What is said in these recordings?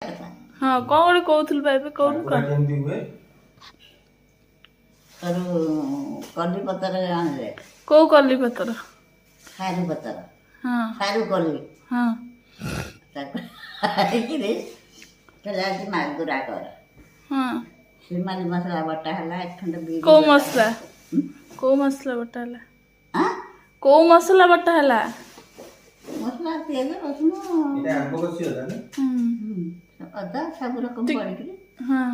हाँ कौन गोटे कहूल पाइबे कौन कली पतर आने कौ कली पतर खारू पतर हाँ खारू कली हाँ मागुरा कर हाँ सिमाली मसला बटा है एक खंड बीज कौ मसला कौ मसला बटा है हाँ कौ मसला बटा है मसला पियाज रसुन अदा सब रकम पड़ी हाँ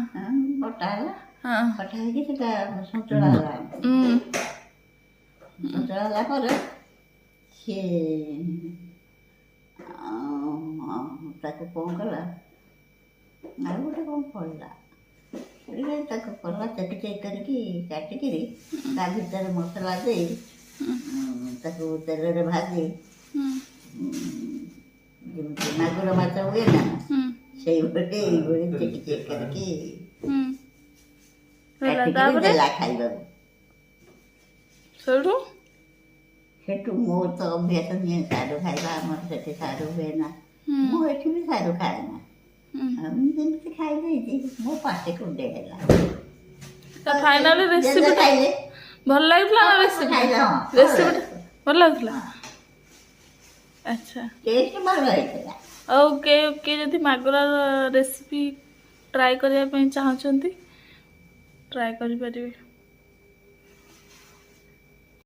बटा है हाँ बटा है कि सचड़ा सचड़ा पर से ताको कौन कला आ गोटे कौन पड़ा ताको कला चेक चेक करके काटिकी ता भीतर मसला दे ताको तेल रे भाजी मागुर माछ हुए ना से गोटे चेक चेक करके देला खाइबा सेठू सेठू मोर तो अभ्यास नहीं सारू खाइबा हमर सेठी सारू हुए ना मो एठी भी सारू खाए ना हम दिन से खाई देती मो पाटे कुंडे हैला तो फाइनली रेसिपी खाइले भल लागला ना रेसिपी खाइला रेसिपी भल लागला अच्छा टेस्ट भल होइतला ओके ओके जदि मागुरा रेसिपी ट्राई करने चाहते ट्राई करें।